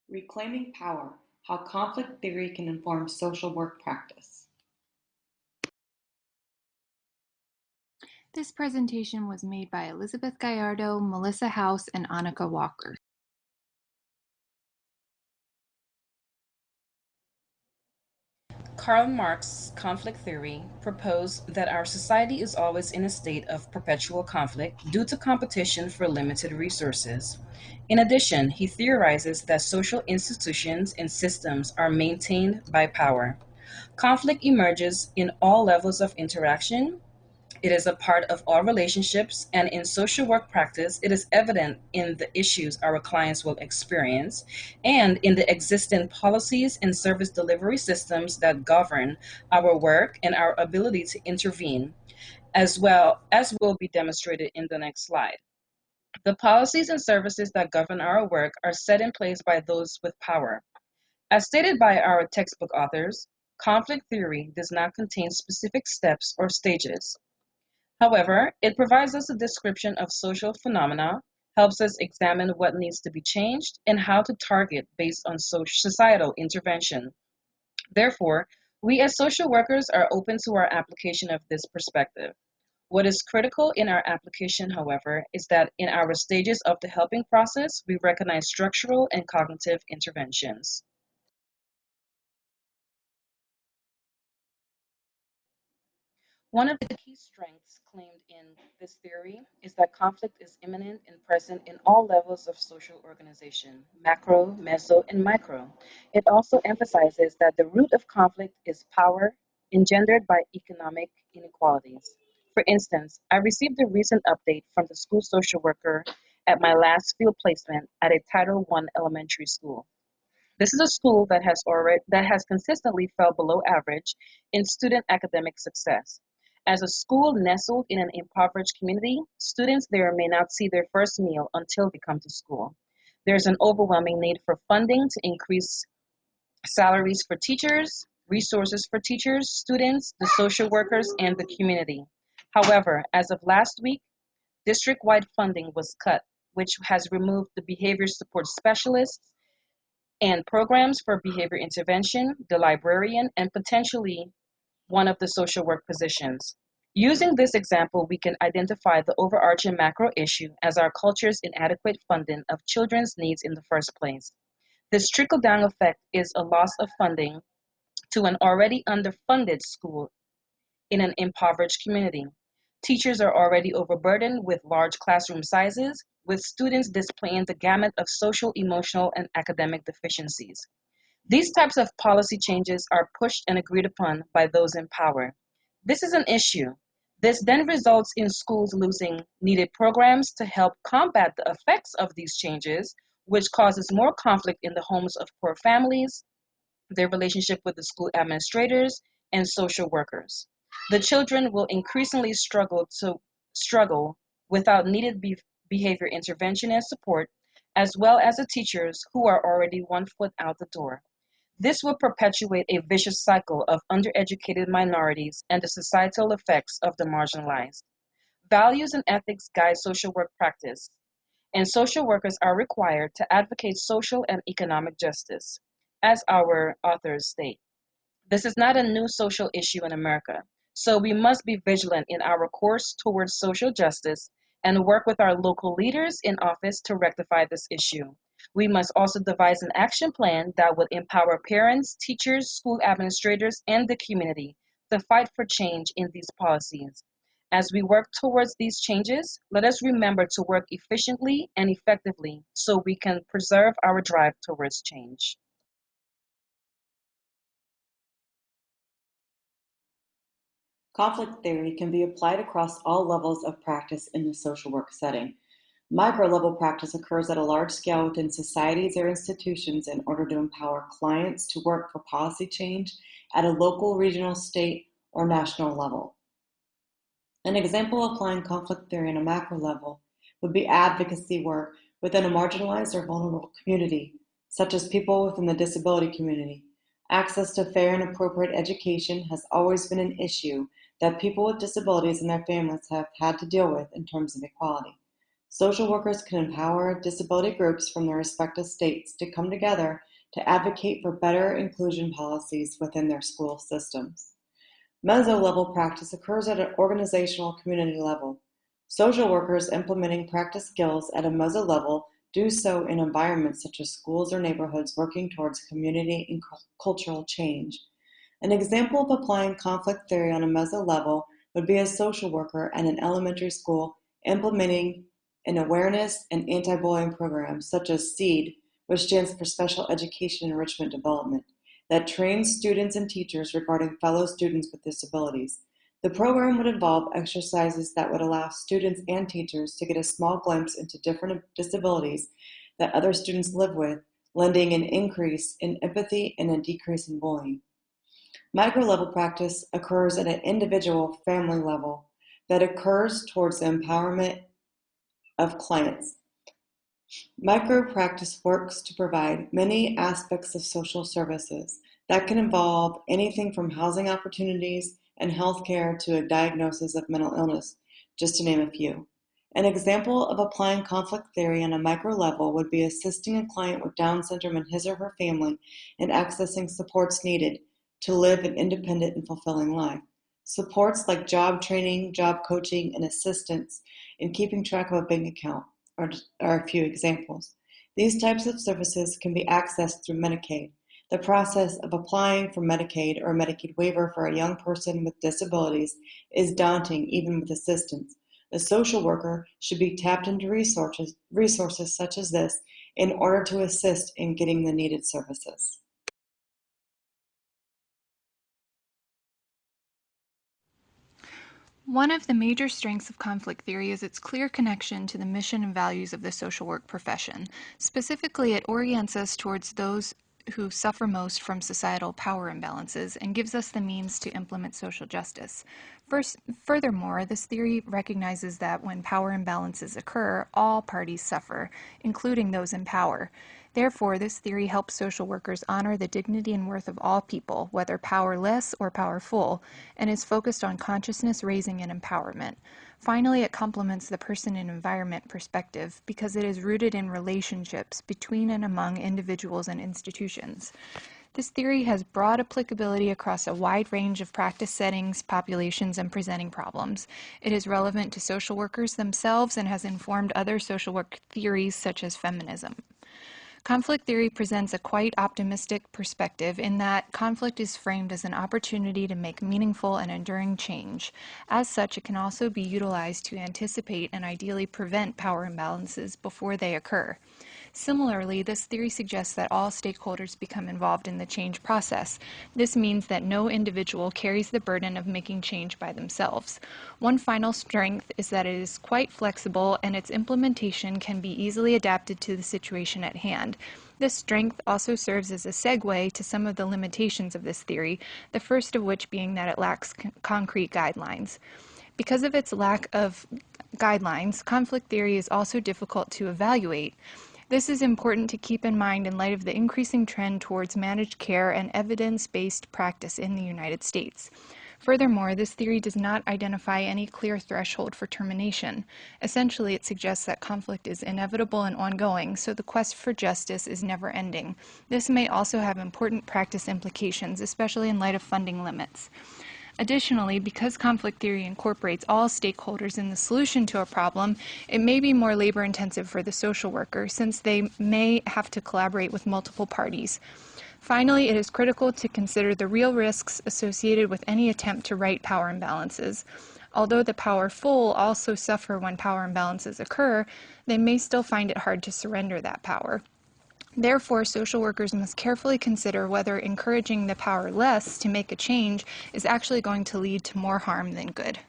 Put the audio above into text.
Reclaiming Power: How Conflict Theory Can Inform Social Work Practice. This presentation was made by Elizabeth Gallardo, Melissa House, and Annika Walker. Karl Marx's conflict theory proposed that our society is always in a state of perpetual conflict due to competition for limited resources. In addition, he theorizes that social institutions and systems are maintained by power. Conflict emerges in all levels of interaction. It is a part of all relationships, and in social work practice, it is evident in the issues our clients will experience and in the existing policies and service delivery systems that govern our work and our ability to intervene, as well as will be demonstrated in the next slide. The policies and services that govern our work are set in place by those with power. As stated by our textbook authors, conflict theory does not contain specific steps or stages. However, it provides us a description of social phenomena, helps us examine what needs to be changed, and how to target based on societal intervention. Therefore, we as social workers are open to our application of this perspective. What is critical in our application, however, is that in our stages of the helping process, we recognize structural and cognitive interventions. One of the key strengths claimed in this theory is that conflict is immanent and present in all levels of social organization, macro, meso, and micro. It also emphasizes that the root of conflict is power engendered by economic inequalities. For instance, I received a recent update from the school social worker at my last field placement at a Title I elementary school. This is a school that has consistently fell below average in student academic success. As a school nestled in an impoverished community, students there may not see their first meal until they come to school. There's an overwhelming need for funding to increase salaries for teachers, resources for teachers, students, the social workers, and the community. However, as of last week, district-wide funding was cut, which has removed the behavior support specialists and programs for behavior intervention, the librarian, and potentially one of the social work positions. Using this example, we can identify the overarching macro issue as our culture's inadequate funding of children's needs in the first place. This trickle-down effect is a loss of funding to an already underfunded school in an impoverished community. Teachers are already overburdened with large classroom sizes, with students displaying the gamut of social, emotional, and academic deficiencies. These types of policy changes are pushed and agreed upon by those in power. This is an issue. This then results in schools losing needed programs to help combat the effects of these changes, which causes more conflict in the homes of poor families, their relationship with the school administrators, and social workers. The children will increasingly struggle without needed behavior intervention and support, as well as the teachers who are already one foot out the door. This will perpetuate a vicious cycle of undereducated minorities and the societal effects of the marginalized. Values and ethics guide social work practice, and social workers are required to advocate social and economic justice. As our authors state, this is not a new social issue in America, so we must be vigilant in our course towards social justice and work with our local leaders in office to rectify this issue. We must also devise an action plan that would empower parents, teachers, school administrators, and the community to fight for change in these policies. As we work towards these changes, let us remember to work efficiently and effectively so we can preserve our drive towards change. Conflict theory can be applied across all levels of practice in the social work setting. Micro-level practice occurs at a large scale within societies or institutions in order to empower clients to work for policy change at a local, regional, state, or national level. An example of applying conflict theory on a macro level would be advocacy work within a marginalized or vulnerable community, such as people within the disability community. Access to fair and appropriate education has always been an issue that people with disabilities and their families have had to deal with in terms of equality. Social workers can empower disability groups from their respective states to come together to advocate for better inclusion policies within their school systems. Meso-level practice occurs at an organizational community level. Social workers implementing practice skills at a meso level do so in environments such as schools or neighborhoods working towards community and cultural change. An example of applying conflict theory on a meso level would be a social worker at an elementary school implementing an awareness and anti-bullying program such as SEED, which stands for Special Education Enrichment Development, that trains students and teachers regarding fellow students with disabilities. The program would involve exercises that would allow students and teachers to get a small glimpse into different disabilities that other students live with, lending an increase in empathy and a decrease in bullying. Micro-level practice occurs at an individual family level that occurs towards the empowerment of clients. Micro-practice works to provide many aspects of social services that can involve anything from housing opportunities and healthcare to a diagnosis of mental illness, just to name a few. An example of applying conflict theory on a micro level would be assisting a client with Down syndrome and his or her family in accessing supports needed to live an independent and fulfilling life. Supports like job training, job coaching, and assistance in keeping track of a bank account are a few examples. These types of services can be accessed through Medicaid. The process of applying for Medicaid or a Medicaid waiver for a young person with disabilities is daunting even with assistance. The social worker should be tapped into resources such as this in order to assist in getting the needed services. One of the major strengths of conflict theory is its clear connection to the mission and values of the social work profession. Specifically, it orients us towards those who suffer most from societal power imbalances and gives us the means to implement social justice. Furthermore, this theory recognizes that when power imbalances occur, all parties suffer, including those in power. Therefore, this theory helps social workers honor the dignity and worth of all people, whether powerless or powerful, and is focused on consciousness raising and empowerment. Finally, it complements the person and environment perspective because it is rooted in relationships between and among individuals and institutions. This theory has broad applicability across a wide range of practice settings, populations, and presenting problems. It is relevant to social workers themselves and has informed other social work theories such as feminism. Conflict theory presents a quite optimistic perspective in that conflict is framed as an opportunity to make meaningful and enduring change. As such, it can also be utilized to anticipate and ideally prevent power imbalances before they occur. Similarly, this theory suggests that all stakeholders become involved in the change process. This means that no individual carries the burden of making change by themselves. One final strength is that it is quite flexible and its implementation can be easily adapted to the situation at hand. This strength also serves as a segue to some of the limitations of this theory, the first of which being that it lacks concrete guidelines. Because of its lack of guidelines, conflict theory is also difficult to evaluate. This is important to keep in mind in light of the increasing trend towards managed care and evidence-based practice in the United States. Furthermore, this theory does not identify any clear threshold for termination. Essentially, it suggests that conflict is inevitable and ongoing, so the quest for justice is never ending. This may also have important practice implications, especially in light of funding limits. Additionally, because conflict theory incorporates all stakeholders in the solution to a problem, it may be more labor-intensive for the social worker since they may have to collaborate with multiple parties. Finally, it is critical to consider the real risks associated with any attempt to right power imbalances. Although the powerful also suffer when power imbalances occur, they may still find it hard to surrender that power. Therefore, social workers must carefully consider whether encouraging the powerless to make a change is actually going to lead to more harm than good.